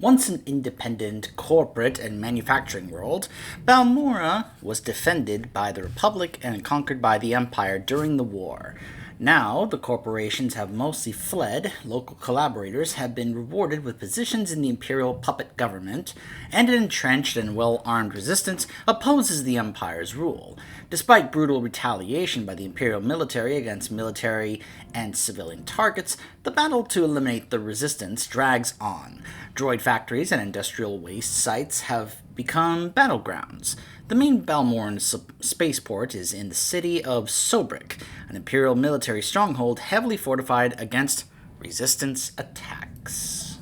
Once an independent corporate and manufacturing world, Balmora was defended by the Republic and conquered by the Empire during the war. Now, the corporations have mostly fled, local collaborators have been rewarded with positions in the imperial puppet government, and an entrenched and well-armed resistance opposes the Empire's rule. Despite brutal retaliation by the imperial military against military and civilian targets, the battle to eliminate the resistance drags on. Droid factories and industrial waste sites have become battlegrounds. The main Balmoran spaceport is in the city of Sobrik, an Imperial military stronghold heavily fortified against resistance attacks.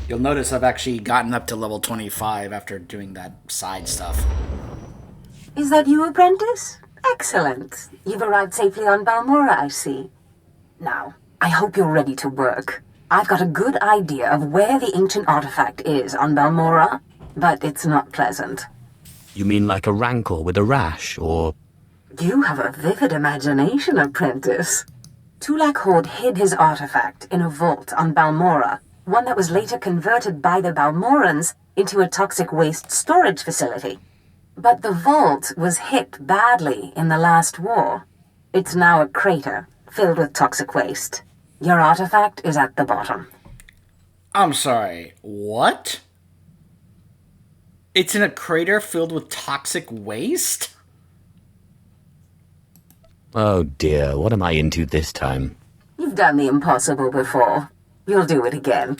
You'll notice I've actually gotten up to level 25 after doing that side stuff. Is that you, apprentice? Excellent. You've arrived safely on Balmora, I see. Now, I hope you're ready to work. I've got a good idea of where the ancient artifact is on Balmora, but it's not pleasant. You mean like a rancor with a rash, or... You have a vivid imagination, apprentice. Tulak Horde hid his artifact in a vault on Balmora, one that was later converted by the Balmorans into a toxic waste storage facility. But the vault was hit badly in the last war. It's now a crater filled with toxic waste. Your artifact is at the bottom. I'm sorry, what? It's in a crater filled with toxic waste? Oh dear, what am I into this time? You've done the impossible before. You'll do it again.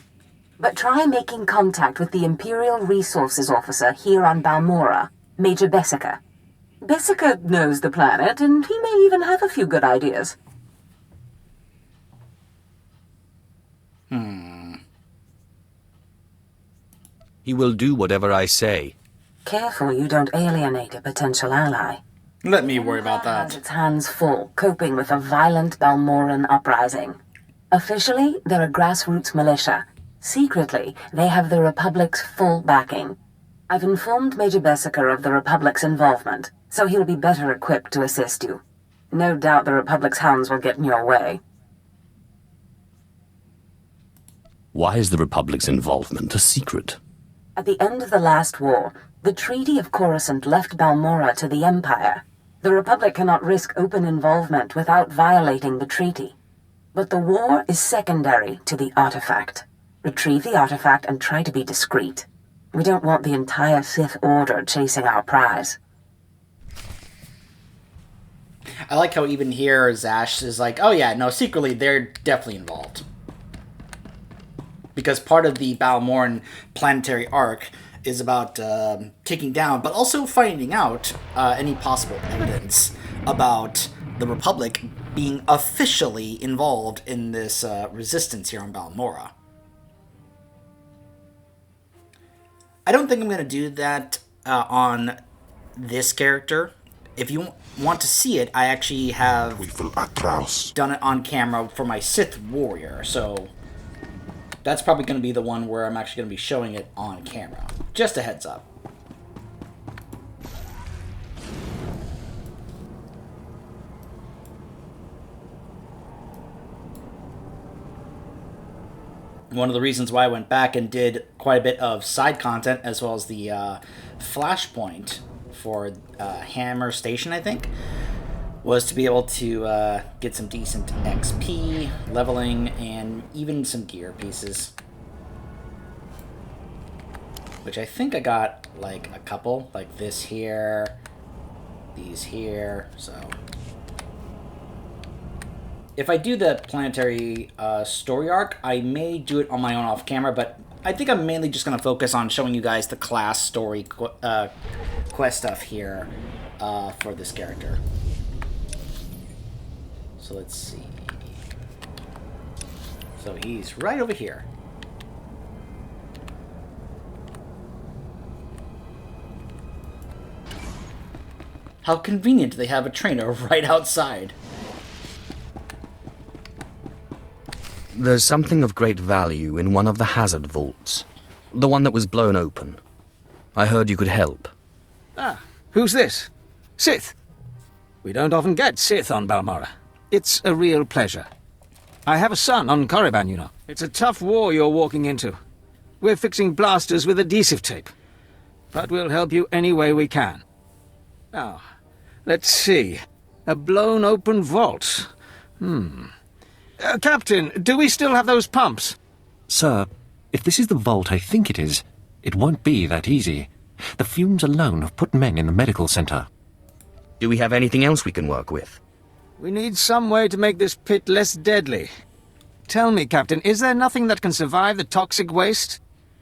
But try making contact with the Imperial Resources Officer here on Balmora, Major Bessica. Bessica knows the planet, and he may even have a few good ideas. He will do whatever I say. Careful you don't alienate a potential ally. Let me worry about Has that. its hands full, coping with a violent Balmoran uprising. Officially, they're a grassroots militia. Secretly, they have the Republic's full backing. I've informed Major Bessica of the Republic's involvement, so he'll be better equipped to assist you. No doubt the Republic's hounds will get in your way. Why is the Republic's involvement a secret? At the end of the last war, the Treaty of Coruscant left Balmora to the Empire. The Republic cannot risk open involvement without violating the treaty. But the war is secondary to the artifact. Retrieve the artifact and try to be discreet. We don't want the entire Sith Order chasing our prize. I like how even here Zash is like, oh yeah, no, secretly they're definitely involved. Because part of the Balmoran planetary arc is about taking down, but also finding out any possible evidence about the Republic being officially involved in this resistance here on Balmora. I don't think I'm going to do that on this character. If you want to see it, I actually have done it on camera for my Sith Warrior, so that's probably going to be the one where I'm actually going to be showing it on camera. Just a heads up. One of the reasons why I went back and did quite a bit of side content, as well as the flashpoint for Hammer Station, I think, was to be able to get some decent XP, leveling, and even some gear pieces. Which I think I got, like, a couple. Like this here, these here, so... If I do the planetary story arc, I may do it on my own off camera, but I think I'm mainly just going to focus on showing you guys the class story quest stuff here for this character. So let's see. So he's right over here. How convenient they have a trainer right outside. There's something of great value in one of the hazard vaults. The one that was blown open. I heard you could help. Ah, who's this? Sith? We don't often get Sith on Balmorra. It's a real pleasure. I have a son on Korriban, you know. It's a tough war you're walking into. We're fixing blasters with adhesive tape. But we'll help you any way we can. Now, let's see. A blown open vault. Captain, do we still have those pumps? Sir, if this is the vault I think it is, it won't be that easy. The fumes alone have put men in the medical center. Do we have anything else we can work with? We need some way to make this pit less deadly. Tell me, Captain, is there nothing that can survive the toxic waste?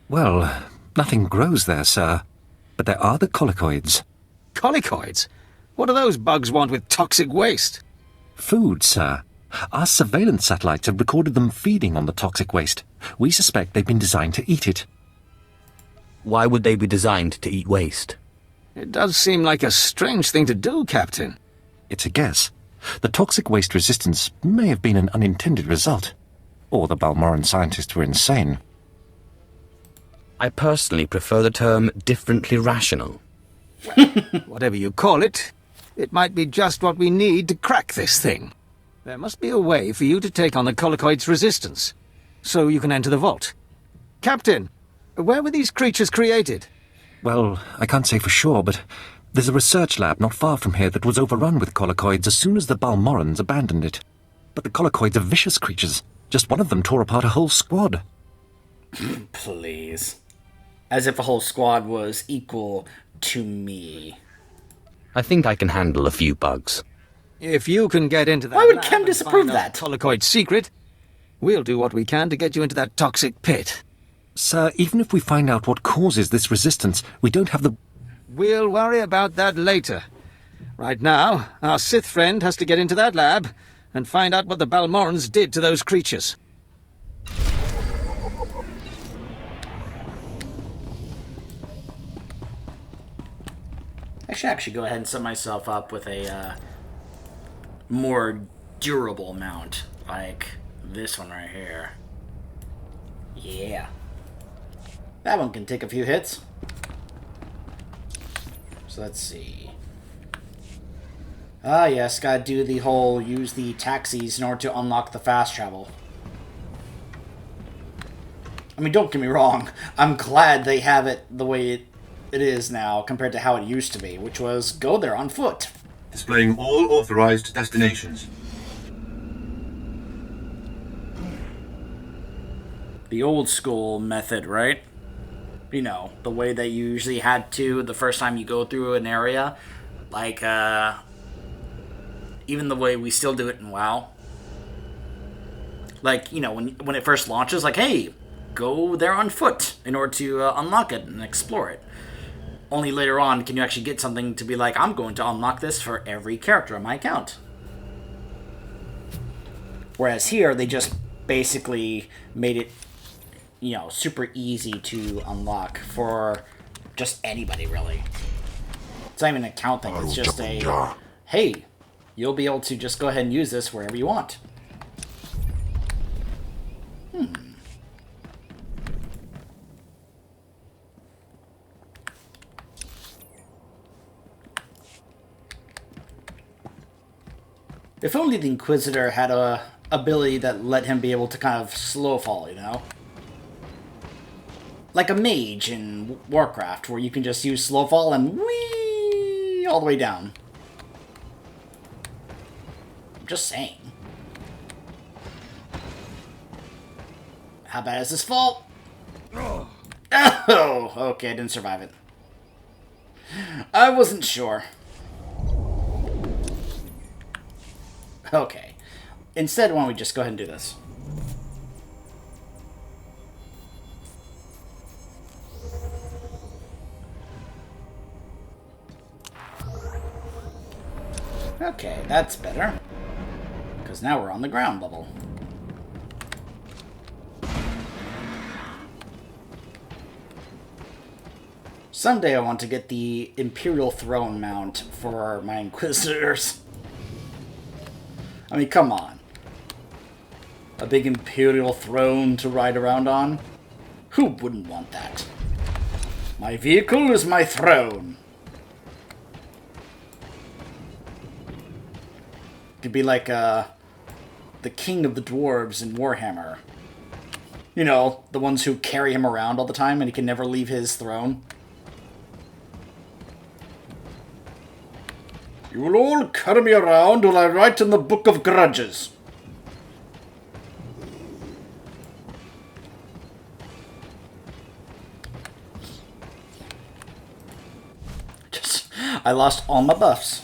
Well, nothing grows there, sir. But there are the colicoids. Colicoids? What do those bugs want with toxic waste? Food, sir. Our surveillance satellites have recorded them feeding on the toxic waste. We suspect they've been designed to eat it. Why would they be designed to eat waste? It does seem like a strange thing to do, Captain. It's a guess. The toxic waste resistance may have been an unintended result. Or the Balmoran scientists were insane. I personally prefer the term differently rational. Whatever you call it, it might be just what we need to crack this thing. There must be a way for you to take on the colicoid's resistance, so you can enter the vault. Captain, where were these creatures created? Well, I can't say for sure, but there's a research lab not far from here that was overrun with colicoids as soon as the Balmorans abandoned it. But the colicoids are vicious creatures. Just one of them tore apart a whole squad. Please. As if a whole squad was equal to me. I think I can handle a few bugs. If you can get into that Why would lab Chem and disapprove find out that? the colicoid's secret, we'll do what we can to get you into that toxic pit. Sir, even if we find out what causes this resistance, we don't have the... We'll worry about that later. Right now, our Sith friend has to get into that lab and find out what the Balmorans did to those creatures. I should actually go ahead and set myself up with a more durable mount, like this one right here. Yeah. That one can take a few hits. So let's see. Ah, yes, gotta do the whole use the taxis in order to unlock the fast travel. I mean, don't get me wrong. I'm glad they have it the way it is now compared to how it used to be, which was go there on foot. Displaying all authorized destinations. The old school method, right? You know, the way that you usually had to the first time you go through an area. Like, even the way we still do it in WoW. Like, you know, when it first launches, like, hey, go there on foot in order to unlock it and explore it. Only later on can you actually get something to be like, I'm going to unlock this for every character on my account. Whereas here, they just basically made it, you know, super easy to unlock for just anybody, really. It's not even an account thing, it's just a, hey, you'll be able to just go ahead and use this wherever you want. If only the Inquisitor had a ability that let him be able to kind of slow fall, you know? Like a mage in Warcraft, where you can just use slow fall and whee all the way down. I'm just saying. How bad is this fall? Oh, okay, I didn't survive it. I wasn't sure. Okay. Instead, why don't we just go ahead and do this? Okay, that's better. Because now we're on the ground level. Someday I want to get the Imperial Throne mount for my Inquisitors. I mean, come on. A big Imperial throne to ride around on? Who wouldn't want that? My vehicle is my throne. Could be like the king of the dwarves in Warhammer. You know, the ones who carry him around all the time and he can never leave his throne. You will all carry me around while I write in the Book of Grudges. I lost all my buffs.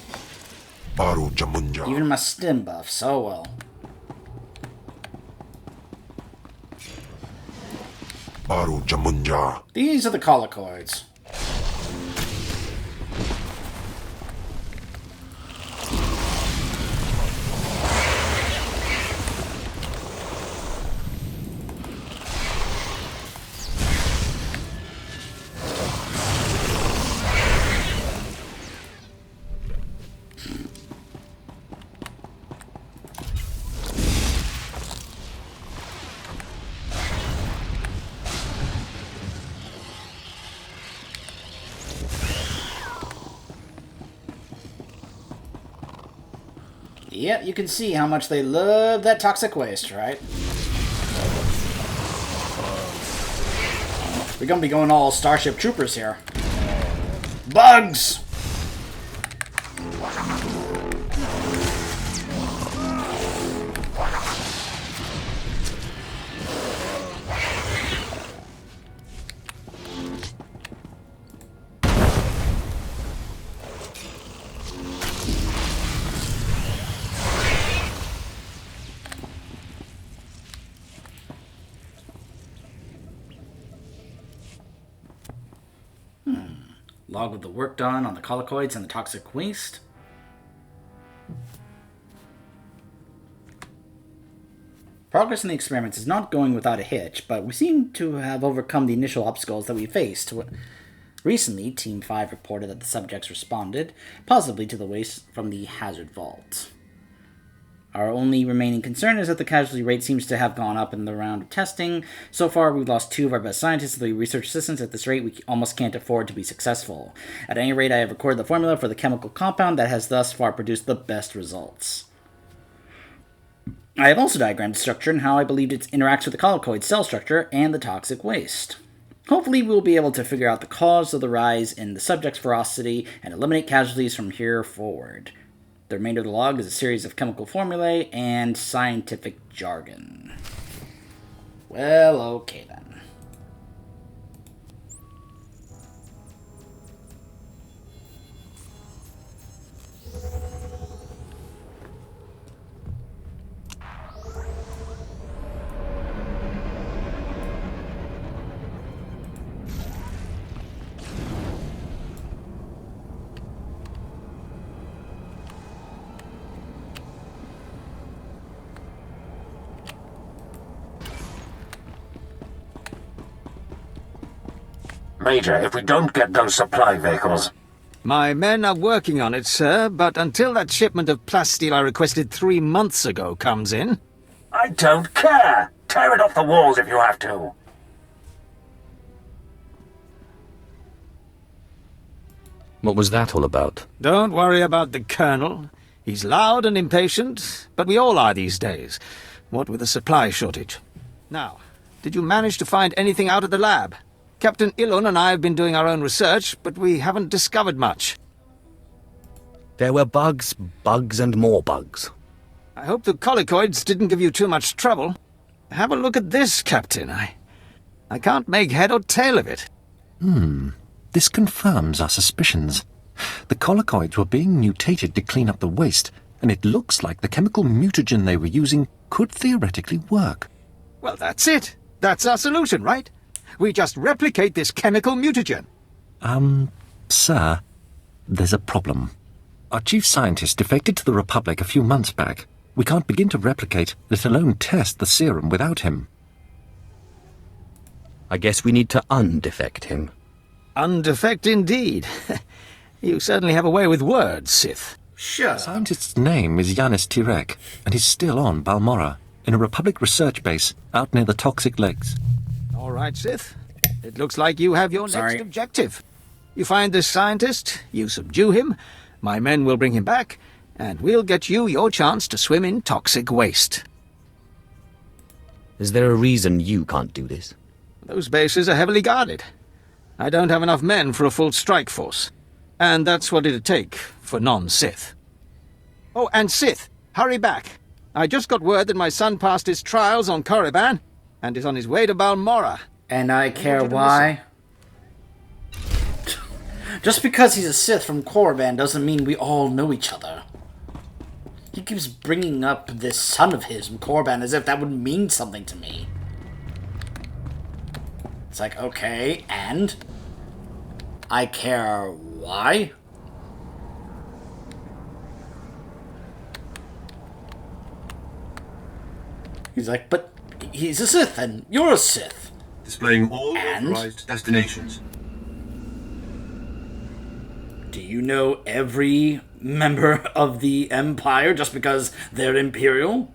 Even my stim buffs. Oh well. These are the collocoids. Yep, you can see how much they love that toxic waste, right? We're gonna be going all Starship Troopers here. Bugs! Log of the work done on the collocoids and the toxic waste. Progress in the experiments is not going without a hitch, but we seem to have overcome the initial obstacles that we faced. Recently, Team 5 reported that the subjects responded positively to the waste from the hazard vault. Our only remaining concern is that the casualty rate seems to have gone up in the round of testing. So far, we've lost 2 of our best scientists and 3 research assistants. At this rate, we almost can't afford to be successful. At any rate, I have recorded the formula for the chemical compound that has thus far produced the best results. I have also diagrammed its structure and how I believe it interacts with the collocoid cell structure and the toxic waste. Hopefully, we'll be able to figure out the cause of the rise in the subject's ferocity and eliminate casualties from here forward. The remainder of the log is a series of chemical formulae and scientific jargon. Well, okay then. Major, if we don't get those supply vehicles... My men are working on it, sir, but until that shipment of plasteel I requested 3 months ago comes in... I don't care! Tear it off the walls if you have to! What was that all about? Don't worry about the Colonel. He's loud and impatient, but we all are these days, what with a supply shortage. Now, did you manage to find anything out of the lab? Captain Ilun and I have been doing our own research, but we haven't discovered much. There were bugs, bugs and more bugs. I hope the collocoids didn't give you too much trouble. Have a look at this, Captain. I can't make head or tail of it. This confirms our suspicions. The collocoids were being mutated to clean up the waste, and it looks like the chemical mutagen they were using could theoretically work. Well, that's it. That's our solution, right? We just replicate this chemical mutagen. Sir, there's a problem. Our chief scientist defected to the Republic a few months back. We can't begin to replicate, let alone test the serum without him. I guess we need to undefect him. Undefect indeed. You certainly have a way with words, Sith. Sure. The scientist's name is Yanis Tirek, and he's still on Balmorra, in a Republic research base out near the Toxic Lakes. All right, Sith. It looks like you have your next objective. You find this scientist, you subdue him, my men will bring him back, and we'll get you your chance to swim in toxic waste. Is there a reason you can't do this? Those bases are heavily guarded. I don't have enough men for a full strike force, and that's what it'd take for non-Sith. Oh, and Sith, hurry back. I just got word that my son passed his trials on Korriban, and is on his way to Balmorra. And I care why? Just because he's a Sith from Korriban doesn't mean we all know each other. He keeps bringing up this son of his from Korriban as if that would mean something to me. It's like, okay, and? I care why? He's like, but he's a Sith and you're a Sith. Displaying all And? authorized destinations. Do you know every member of the Empire just because they're Imperial?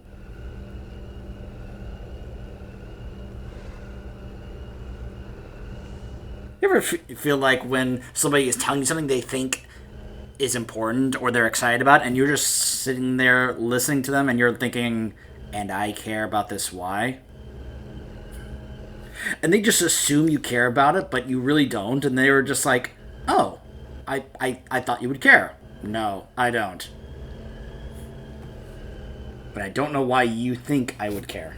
You ever feel like when somebody is telling you something they think is important or they're excited about, and you're just sitting there listening to them and you're thinking, and I care about this why? And they just assume you care about it, but you really don't, and they were just like, oh, I thought you would care. No, I don't. But I don't know why you think I would care.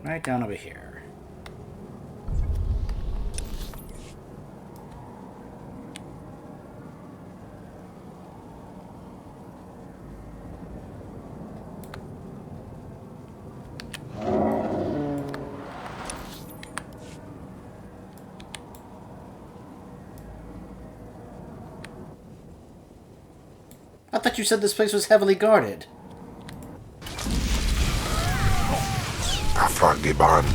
Right down over here. I thought you said this place was heavily guarded. Afagiban.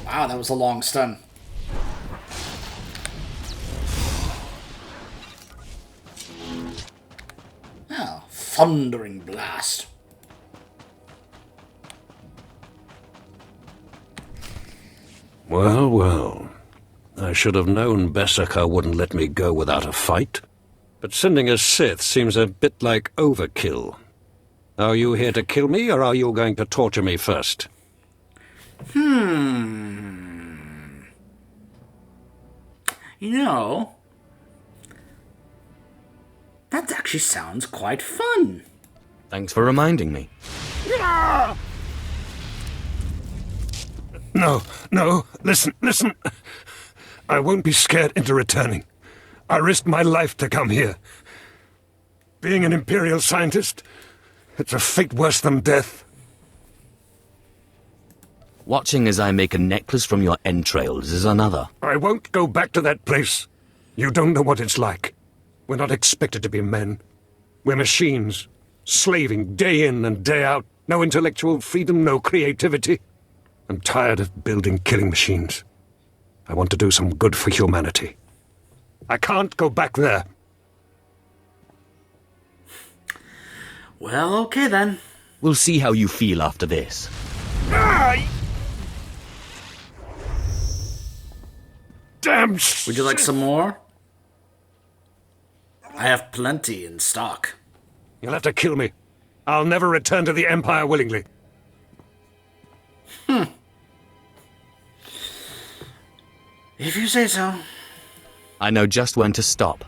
Wow, that was a long stun. Oh, thundering blast. Well, well. I should have known Berserker wouldn't let me go without a fight. But sending a Sith seems a bit like overkill. Are you here to kill me, or are you going to torture me first? You know, that actually sounds quite fun. Thanks for reminding me. No, no, listen. I won't be scared into returning. I risked my life to come here. Being an Imperial scientist, it's a fate worse than death. Watching as I make a necklace from your entrails is another. I won't go back to that place. You don't know what it's like. We're not expected to be men. We're machines, slaving day in and day out. No intellectual freedom, no creativity. I'm tired of building killing machines. I want to do some good for humanity. I can't go back there. Well, okay then. We'll see how you feel after this. Damn! Would you like some more? I have plenty in stock. You'll have to kill me. I'll never return to the Empire willingly. If you say so. I know just when to stop.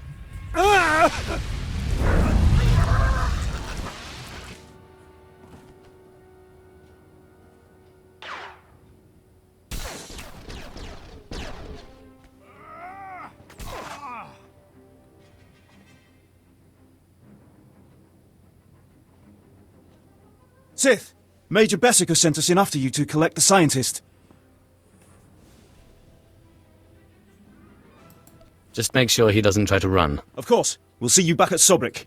Sith, Major Berserker sent us in after you to collect the scientist. Just make sure he doesn't try to run. Of course. We'll see you back at Sobrik.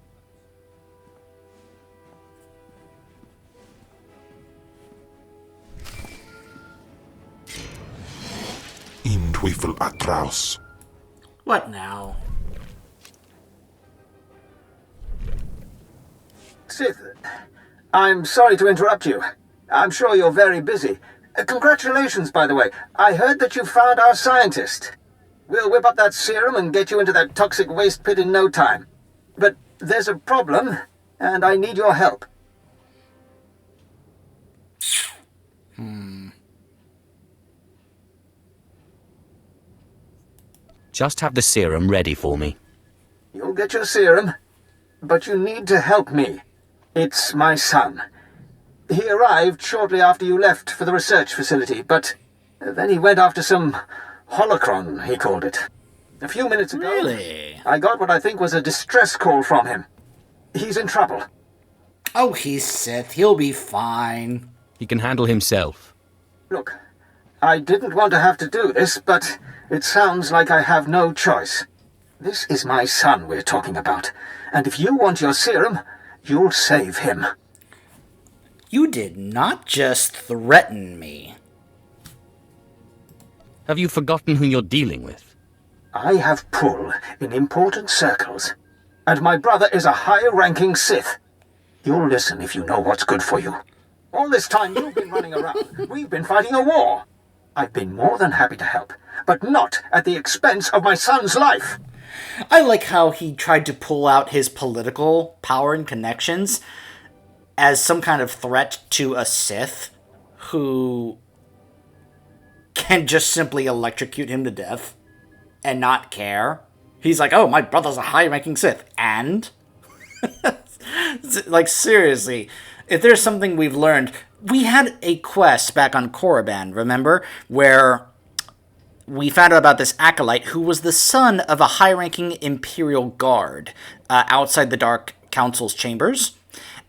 Teufel atraus. What now? Sith, I'm sorry to interrupt you. I'm sure you're very busy. Congratulations, by the way. I heard that you found our scientist. We'll whip up that serum and get you into that toxic waste pit in no time. But there's a problem, and I need your help. Just have the serum ready for me. You'll get your serum, but you need to help me. It's my son. He arrived shortly after you left for the research facility, but then he went after some holocron, he called it. A few minutes ago, Really? I got what I think was a distress call from him. He's in trouble. Oh, he's Sith. He'll be fine. He can handle himself. Look, I didn't want to have to do this, but it sounds like I have no choice. This is my son we're talking about, and if you want your serum, you'll save him. You did not just threaten me. Have you forgotten who you're dealing with? I have pull in important circles, and my brother is a high-ranking Sith. You'll listen if you know what's good for you. All this time you've been running around, we've been fighting a war. I've been more than happy to help, but not at the expense of my son's life. I like how he tried to pull out his political power and connections as some kind of threat to a Sith who can just simply electrocute him to death and not care. He's like, oh, my brother's a high-ranking Sith, and? Like, seriously, if there's something we've learned, we had a quest back on Korriban, remember? Where we found out about this acolyte who was the son of a high-ranking Imperial guard outside the Dark Council's chambers.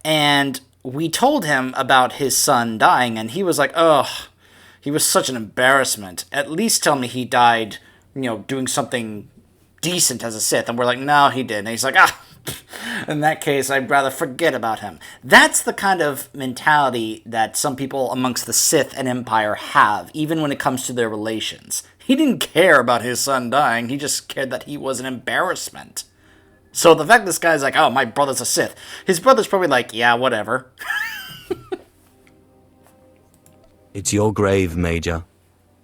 And we told him about his son dying, and he was like, ugh, he was such an embarrassment. At least tell me he died, doing something decent as a Sith. And we're like, no, he didn't. And he's like, in that case, I'd rather forget about him. That's the kind of mentality that some people amongst the Sith and Empire have, even when it comes to their relations. He didn't care about his son dying, he just cared that he was an embarrassment. So the fact this guy's like, oh, my brother's a Sith, his brother's probably like, yeah, whatever. It's your grave, Major.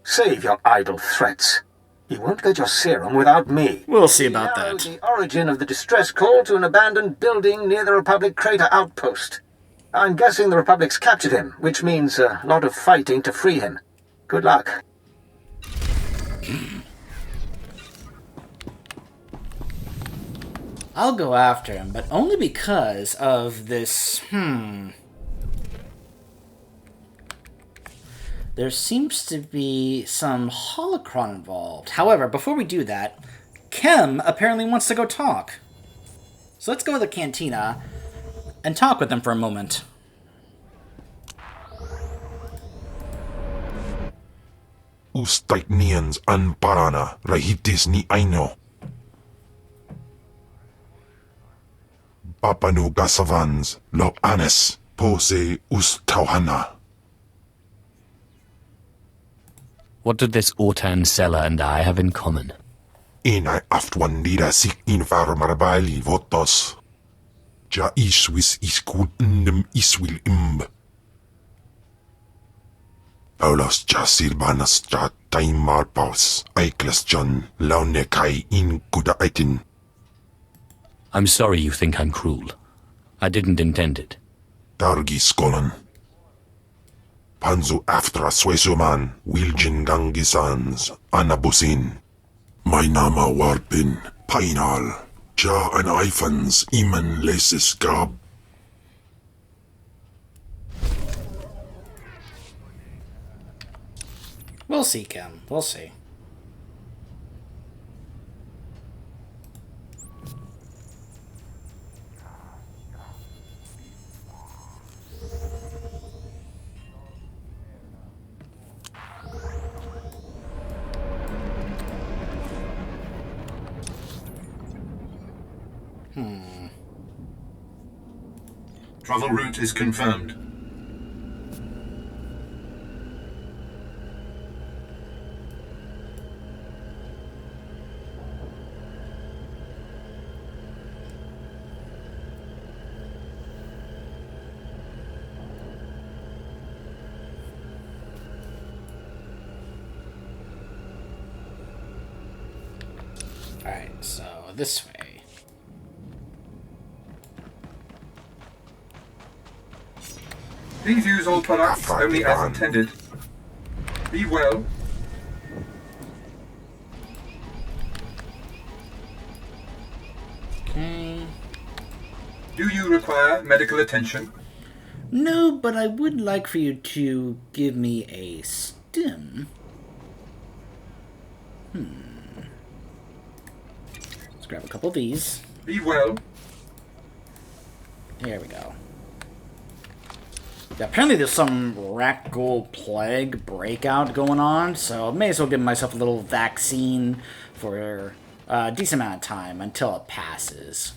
Save your idle threats. You won't get your serum without me. We'll see about that. The origin of the distress call to an abandoned building near the Republic crater outpost. I'm guessing the Republic's captured him, which means a lot of fighting to free him. Good luck. I'll go after him, but only because of this, There seems to be some holocron involved. However, before we do that, Kem apparently wants to go talk. So let's go to the cantina and talk with him for a moment. Ustaitnians an parana rahitis ni aino. Papanu gasavans lo anes pose ustauhana. What did this Ortan seller and I have in common? Inai aftwandira sik infarmarbali votos. Ja iswis iskun indem iswil imb. Paulos ja silbanas ja taimar paus. Aikles John launekai in kuda aitin. I'm sorry you think I'm cruel. I didn't intend it. Dargi skolan. Panzu aftra suesuman Wiljin gangisans anabusin. My nama warpin painal. Ja an eifans iman lesis gab. We'll see, Kem. We'll see. Travel route is confirmed. this way. Please use all products only as intended. Be well. Okay. Do you require medical attention? No, but I would like for you to give me a stim. Let's grab a couple of these. Be well. There we go. Yeah, apparently there's some Rakghoul plague breakout going on, so I may as well give myself a little vaccine for a decent amount of time until it passes.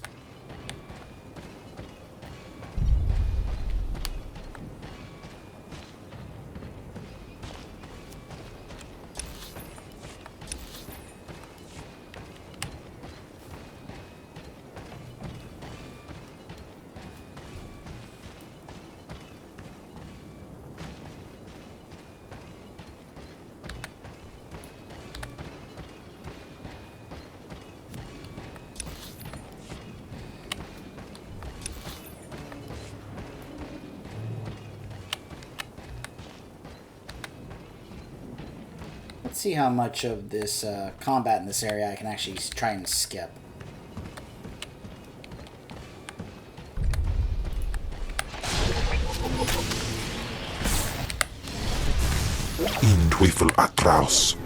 Let's see how much of this combat in this area I can actually try and skip. In Teufel atraus.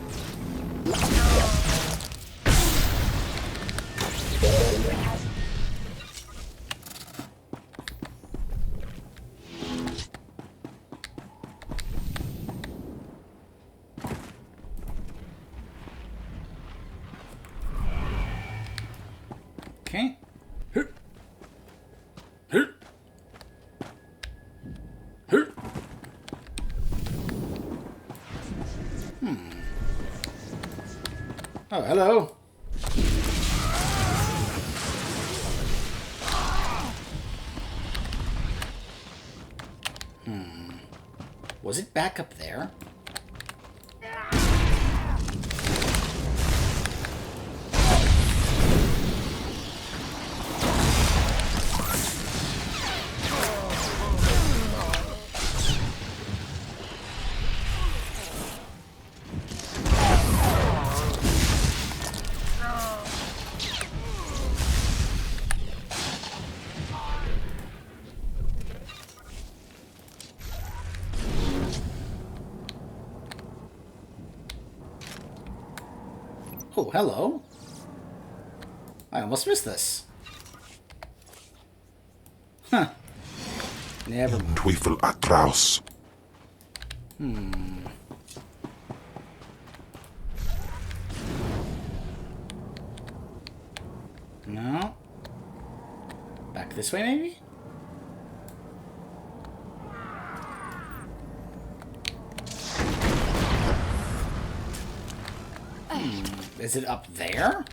Okay. Oh, hello. Was it back up there? Oh, hello. I almost missed this. Huh. Never mind. Teufel atraus. No. Back this way, maybe? Is it up there?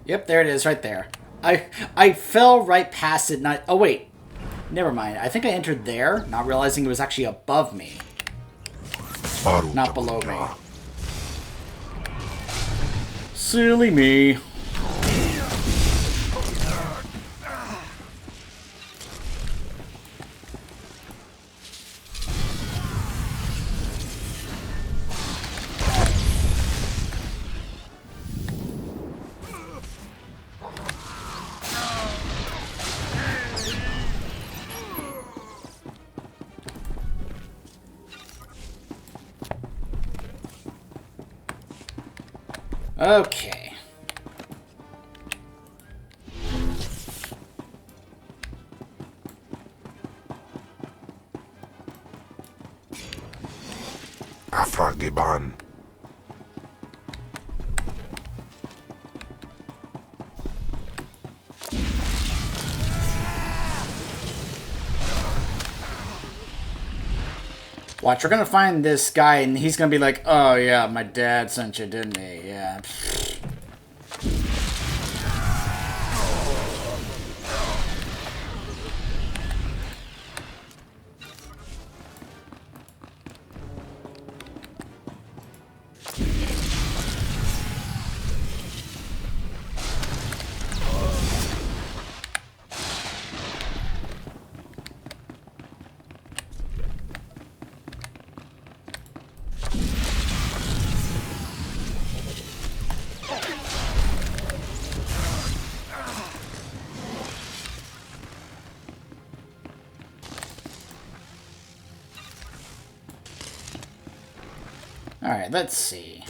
Yep, there it is, right there. I fell right past it. Not. Oh wait, never mind. I think I entered there, not realizing it was actually above me, not below me. Silly me. Okay. Afrageban. Watch, we're gonna find this guy and he's gonna be like, oh yeah, my dad sent you, didn't he? Yeah. Alright, let's see.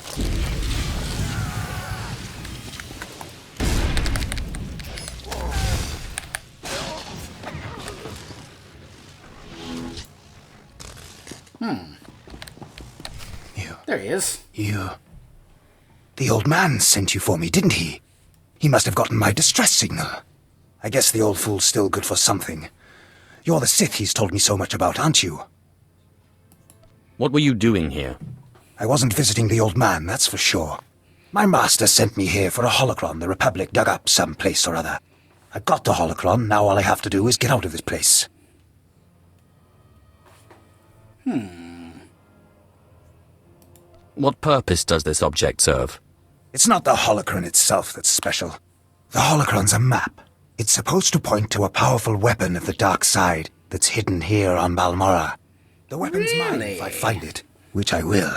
There he is. You... The old man sent you for me, didn't he? He must have gotten my distress signal. I guess the old fool's still good for something. You're the Sith he's told me so much about, aren't you? What were you doing here? I wasn't visiting the old man, that's for sure. My master sent me here for a holocron the Republic dug up someplace or other. I've got the holocron, now all I have to do is get out of this place. What purpose does this object serve? It's not the holocron itself that's special. The holocron's a map. It's supposed to point to a powerful weapon of the dark side that's hidden here on Balmorra. The weapon's mine if I find it, which I will,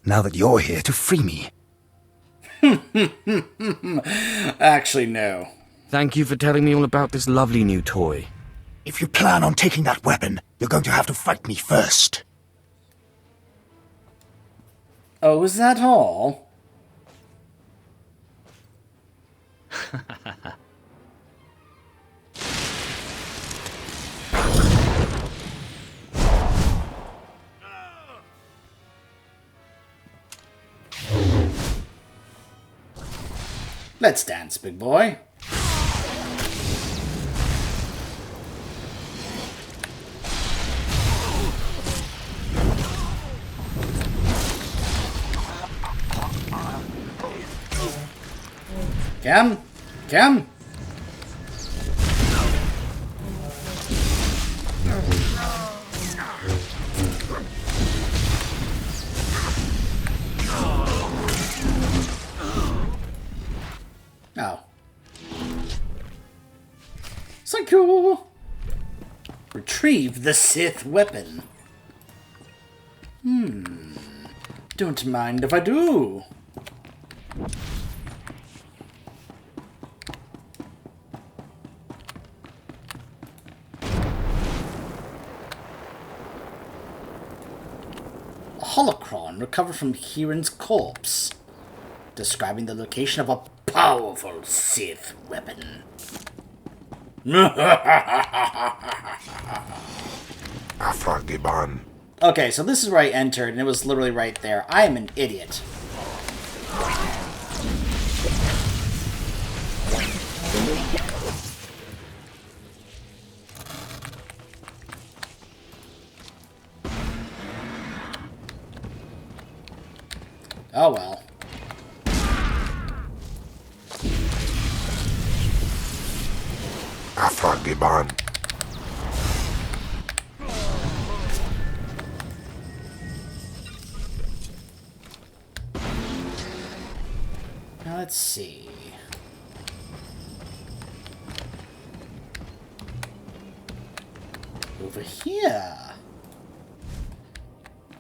now that you're here to free me. Actually, no. Thank you for telling me all about this lovely new toy. If you plan on taking that weapon, you're going to have to fight me first. Oh, is that all? Let's dance, big boy. Come. Oh. Psycho! Retrieve the Sith weapon. Don't mind if I do. A holocron recovered from Kieran's corpse, describing the location of a powerful Sith weapon. Afragiban. Okay, so this is where I entered, and it was literally right there. I am an idiot. Oh well. Afragiban. Now let's see. Over here.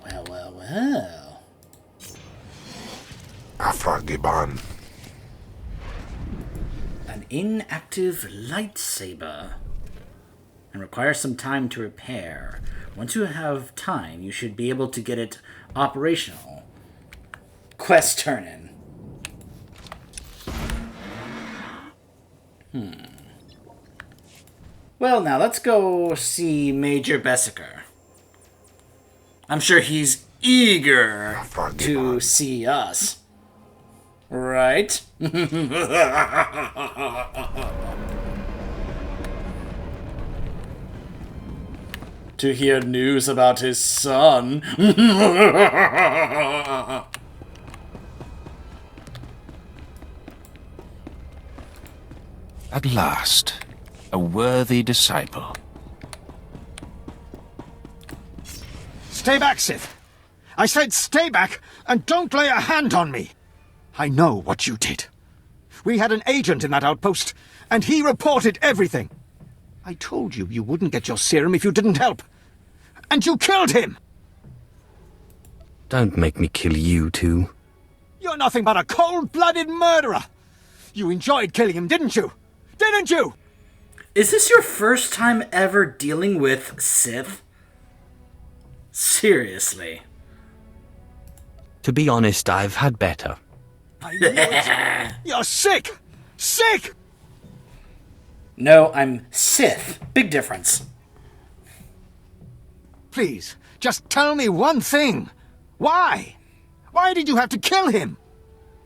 Well. Afragiban. An inactive lightsaber. And requires some time to repair. Once you have time, you should be able to get it operational. Quest turn-in. Well, now let's go see Major Bessiker. I'm sure he's eager to see us. Right? To hear news about his son. At last, a worthy disciple. Stay back, Sith! I said stay back, and don't lay a hand on me! I know what you did. We had an agent in that outpost, and he reported everything. I told you you wouldn't get your serum if you didn't help. And you killed him! Don't make me kill you too. You're nothing but a cold-blooded murderer! You enjoyed killing him, didn't you? Didn't you? Is this your first time ever dealing with Sith? Seriously. To be honest, I've had better. I knew it. You're sick! Sick! No, I'm Sith. Big difference. Please, just tell me one thing. Why? Why did you have to kill him?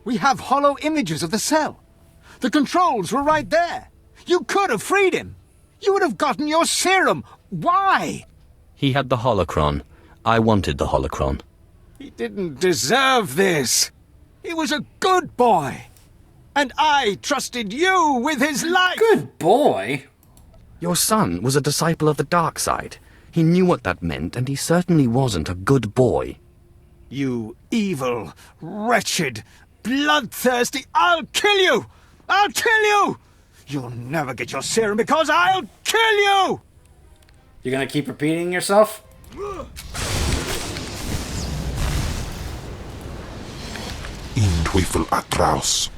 We have hollow images of the cell. The controls were right there. You could have freed him. You would have gotten your serum. Why? He had the holocron. I wanted the holocron. He didn't deserve this. He was a good boy. And I trusted you with his life. Good boy? Your son was a disciple of the dark side. He knew what that meant, and he certainly wasn't a good boy. You evil, wretched, bloodthirsty... I'll kill you! I'll kill you! You'll never get your serum because I'll kill you! You're gonna keep repeating yourself? In Teufel atraus.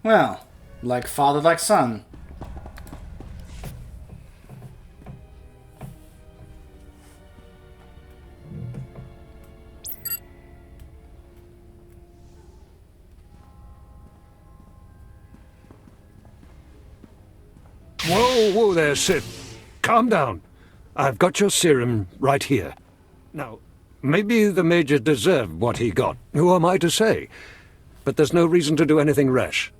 Well, like father, like son. Whoa there, Sith. Calm down. I've got your serum right here. Now, maybe the Major deserved what he got. Who am I to say? But there's no reason to do anything rash.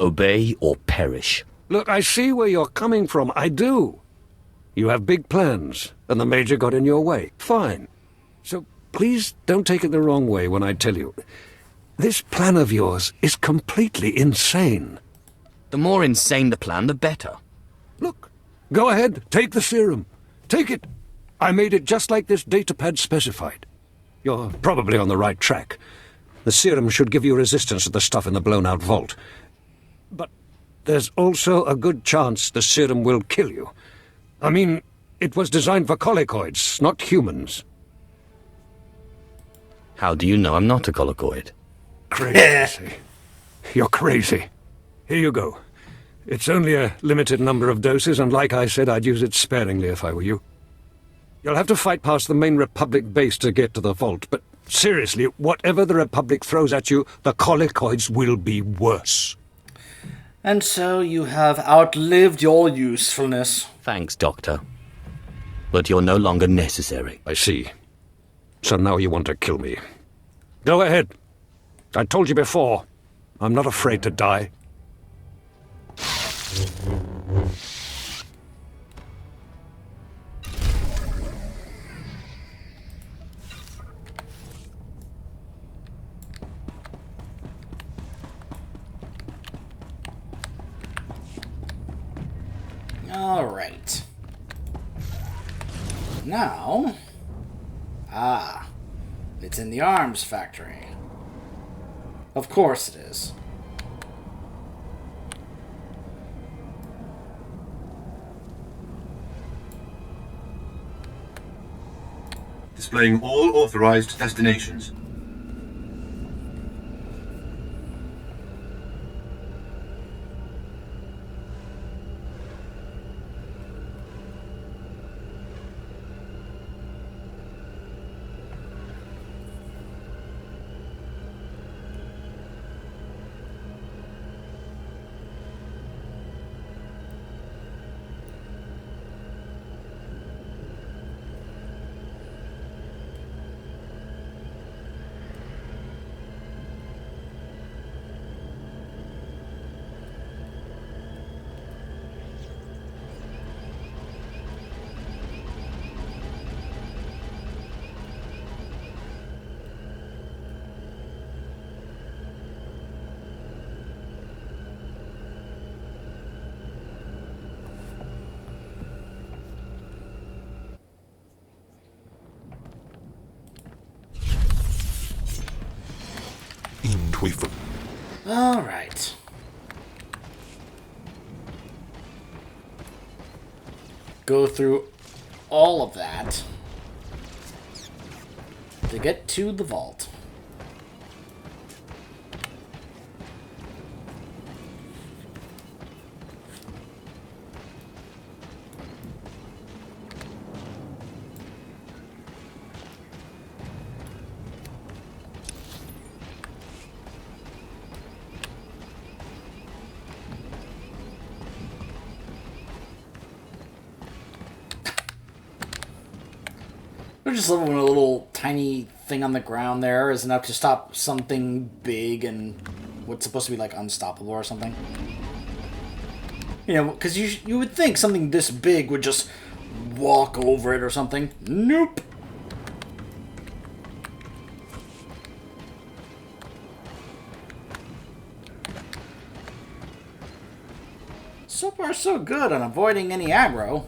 Obey or perish. Look, I see where you're coming from. I do. You have big plans, and the Major got in your way. Fine. So please don't take it the wrong way when I tell you. This plan of yours is completely insane. The more insane the plan, the better. Look, go ahead, take the serum. Take it. I made it just like this datapad specified. You're probably on the right track. The serum should give you resistance to the stuff in the blown-out vault. But there's also a good chance the serum will kill you. I mean, it was designed for colicoids, not humans. How do you know I'm not a colicoid? Crazy. You're crazy. Here you go. It's only a limited number of doses, and like I said, I'd use it sparingly if I were you. You'll have to fight past the main Republic base to get to the vault, but seriously, whatever the Republic throws at you, the colicoids will be worse. And so you have outlived your usefulness. Thanks, Doctor. But you're no longer necessary. I see. So now you want to kill me. Go ahead. I told you before, I'm not afraid to die. All right. Now... it's in the arms factory. Of course it is. Displaying all authorized destinations. All right. Go through all of that to get to the vault. I just love when a little tiny thing on the ground there is enough to stop something big and what's supposed to be like unstoppable or something. You know, because you would think something this big would just walk over it or something. Nope. So far so good on avoiding any aggro.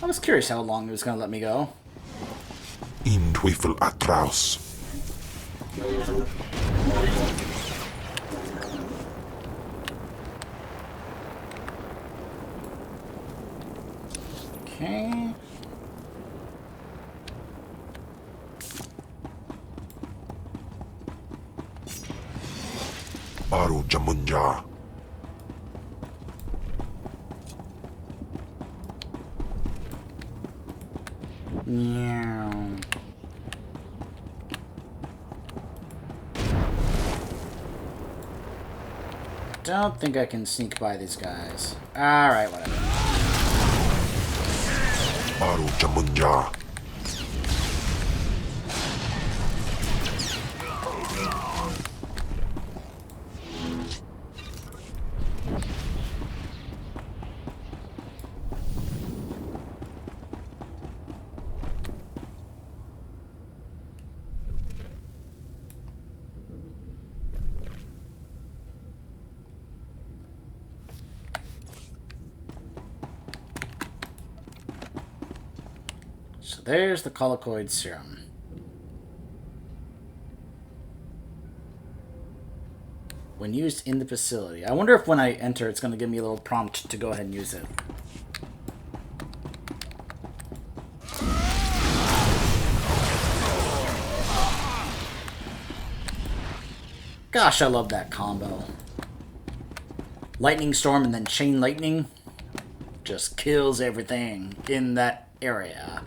I was curious how long it was going to let me go. In Twyfel Atraus. Okay. Baru Jamunja. Yeah. Don't think I can sneak by these guys. Alright, whatever. Baru Jamunja. So there's the collocoid serum. When used in the facility. I wonder if when I enter it's going to give me a little prompt to go ahead and use it. Gosh, I love that combo. Lightning storm and then chain lightning just kills everything in that area.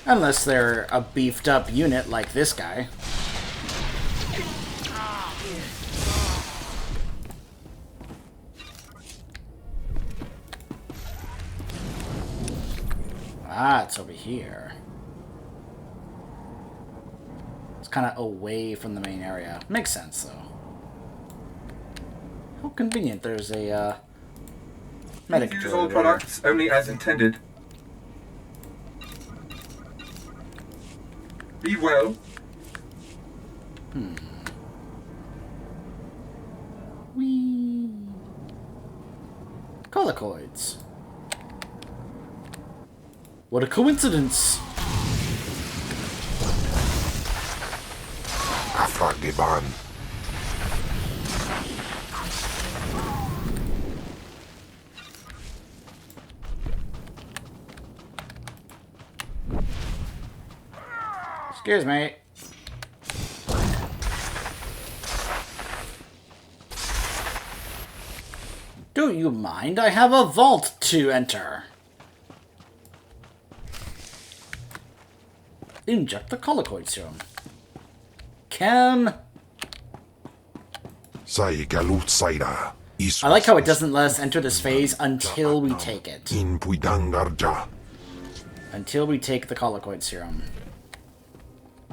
Unless they're a beefed up unit like this guy. Ah, it's over here. It's kind of away from the main area. Makes sense, though. How convenient there's a medic Use all products only as intended. Be well. Whee. Collocoids. What a coincidence. Afragiban. Excuse me. Don't you mind? I have a vault to enter. Inject the collocoid serum. Chem. Sai galut saida. I like how it doesn't let us enter this phase until we take it. Until we take the Colicoid Serum.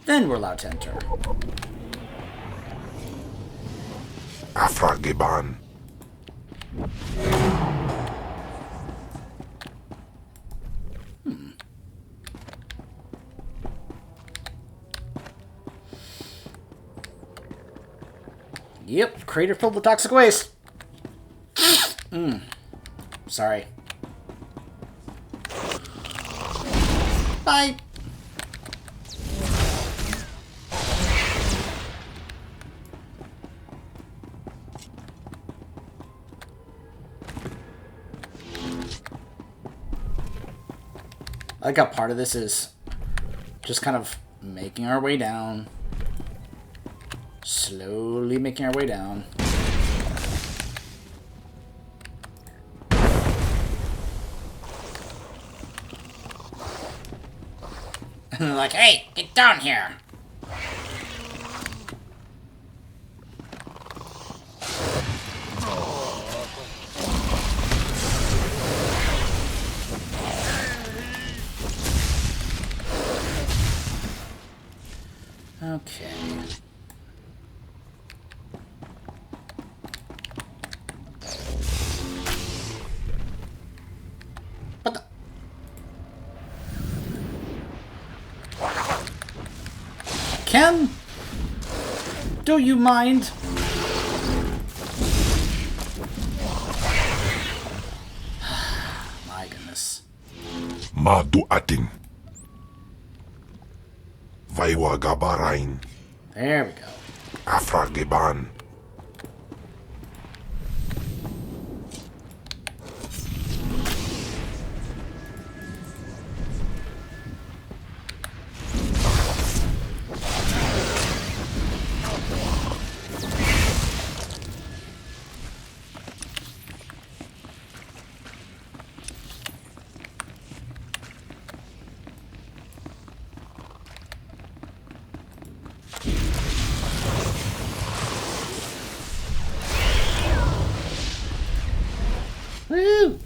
Then we're allowed to enter. Afrageban. Yep, crater filled with toxic waste. Sorry. Bye. I like how part of this is just kind of making our way down. Slowly making our way down. And they're like, hey, get down here. Okay. What the? Ken? Do you mind? My goodness. Madu ating. Vaiwa gabarain. There we go. Afrageban. Woo!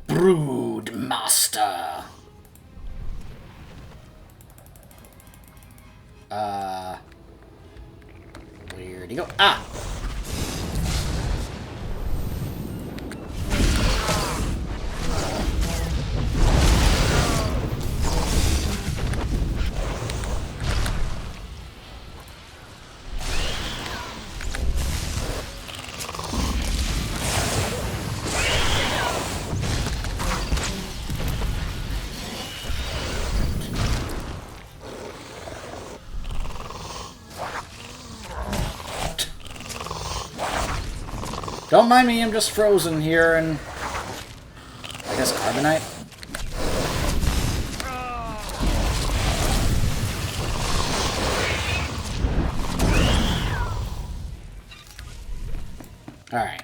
Brood Master. Where'd he go? Ah! Don't mind me, I'm just frozen here and I guess carbonite. Alright.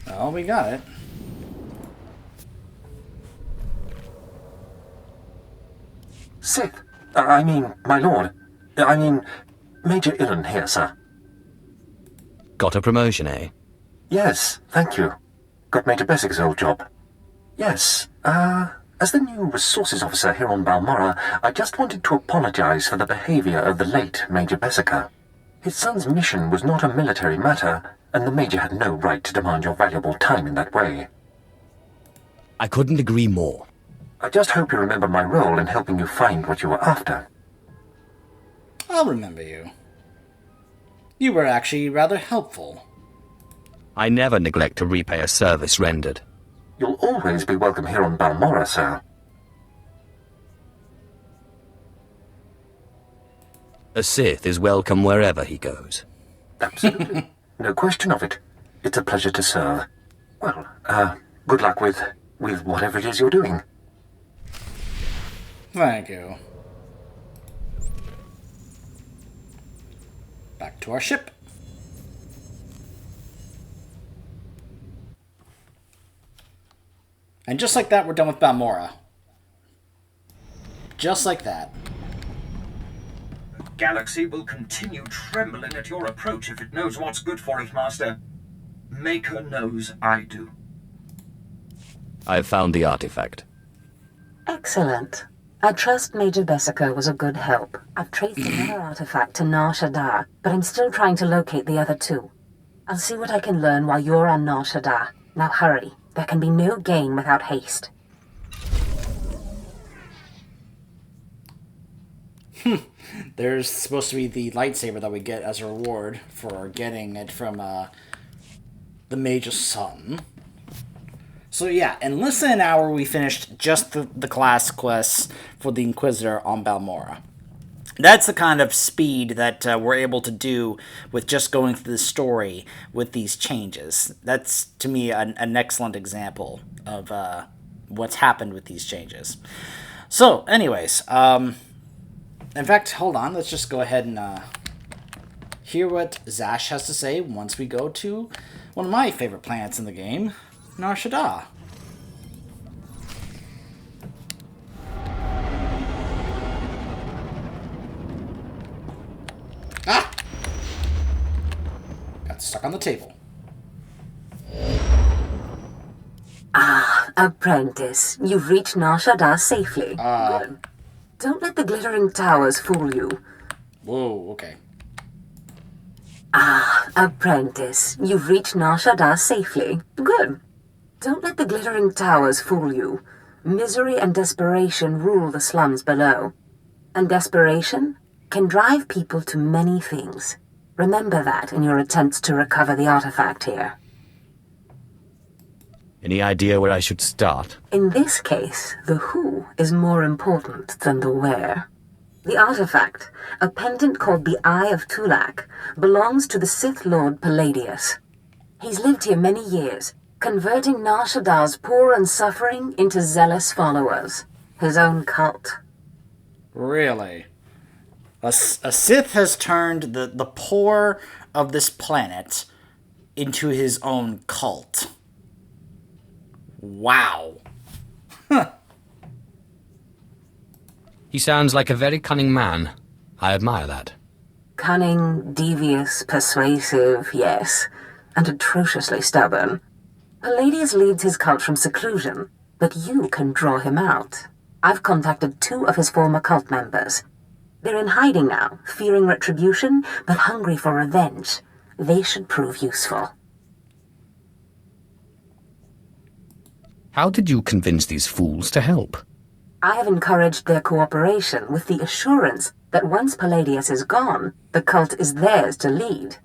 Well, we got it. Sith, my lord. Major Illen here, sir. Got a promotion, eh? Yes, thank you. Got Major Bessig's old job. Yes, as the new resources officer here on Balmorra, I just wanted to apologize for the behavior of the late Major Bessica. His son's mission was not a military matter, and the Major had no right to demand your valuable time in that way. I couldn't agree more. I just hope you remember my role in helping you find what you were after. I'll remember you. You were actually rather helpful. I never neglect to repay a service rendered. You'll always be welcome here on Balmora, sir. A Sith is welcome wherever he goes. Absolutely. No question of it. It's a pleasure to serve. Well, good luck with whatever it is you're doing. Thank you. Back to our ship. And just like that, we're done with Balmora. Just like that. The galaxy will continue trembling at your approach if it knows what's good for it, Master. Maker knows I do. I've found the artifact. Excellent. I trust Major Bessica was a good help. I've traced another artifact to Nar Shaddaa, but I'm still trying to locate the other two. I'll see what I can learn while you're on Nar Shaddaa. Now hurry. There can be no gain without haste. There's supposed to be the lightsaber that we get as a reward for getting it from the Mage's son. So yeah, in less than an hour we finished just the class quests for the Inquisitor on Balmora. That's the kind of speed that we're able to do with just going through the story with these changes. That's, to me, an excellent example of what's happened with these changes. So, anyways, in fact, hold on, let's just go ahead and hear what Zash has to say once we go to one of my favorite planets in the game, Nar Shaddaa. Ah! Got stuck on the table. Ah, apprentice, you've reached Nar Shaddaa safely. Good. Don't let the glittering towers fool you. Whoa, okay. Ah, apprentice, you've reached Nar Shaddaa safely. Good. Don't let the glittering towers fool you. Misery and desperation rule the slums below. And desperation can drive people to many things. Remember that in your attempts to recover the artifact here. Any idea where I should start? In this case, the who is more important than the where. The artifact, a pendant called the Eye of Tulak, belongs to the Sith Lord Palladius. He's lived here many years, converting Nar Shaddaa's poor and suffering into zealous followers. His own cult. Really? A Sith has turned the poor of this planet into his own cult. Wow. Huh. He sounds like a very cunning man. I admire that. Cunning, devious, persuasive, yes, and atrociously stubborn. Palladius leads his cult from seclusion, but you can draw him out. I've contacted 2 of his former cult members. They're in hiding now, fearing retribution, but hungry for revenge. They should prove useful. How did you convince these fools to help? I have encouraged their cooperation with the assurance that once Palladius is gone, the cult is theirs to lead.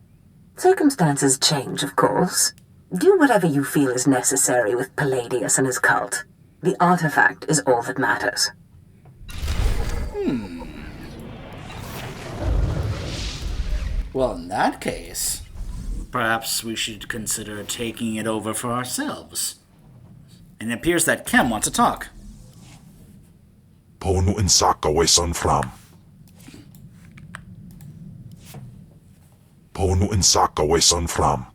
Circumstances change, of course. Do whatever you feel is necessary with Palladius and his cult. The artifact is all that matters. Well, in that case, perhaps we should consider taking it over for ourselves. And it appears that Kem wants to talk. Ponu insaka wesan fram. Ponu insaka wesan fram.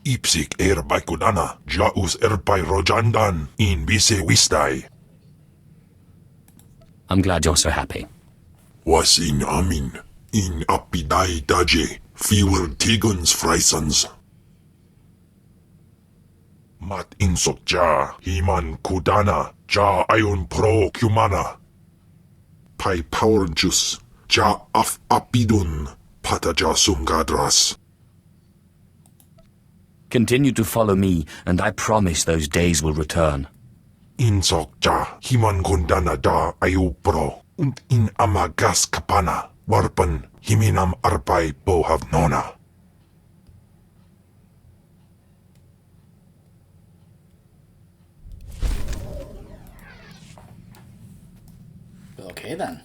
Ipsik by kudana, jaus by rojandan, in bise wistai. I'm glad you're so happy. Was in amin, in apidai daje, fewer tigons freisans. Mat insok ja, himan kudana, ja ayun pro kumana. Pai power juice, Ja af apidun pataja sungadras. Continue to follow me, and I promise those days will return. Insok ja himan gundana da ayupro und in amagas kapana warpan himinam arpai bohavnona. Okay, then.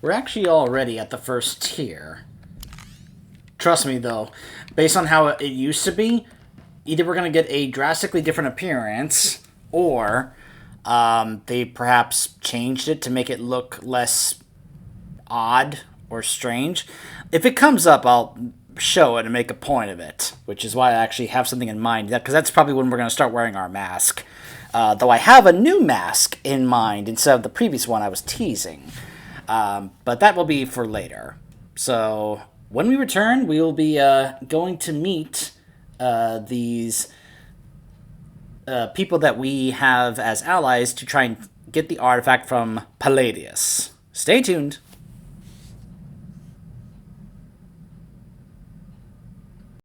We're actually already at the first tier. Trust me, though, based on how it used to be, either we're going to get a drastically different appearance, or they perhaps changed it to make it look less odd or strange. If it comes up, I'll show it and make a point of it, which is why I actually have something in mind, because that's probably when we're going to start wearing our mask. Though I have a new mask in mind instead of the previous one I was teasing. But that will be for later. So when we return, we will be going to meet these people that we have as allies to try and get the artifact from Palladius. Stay tuned.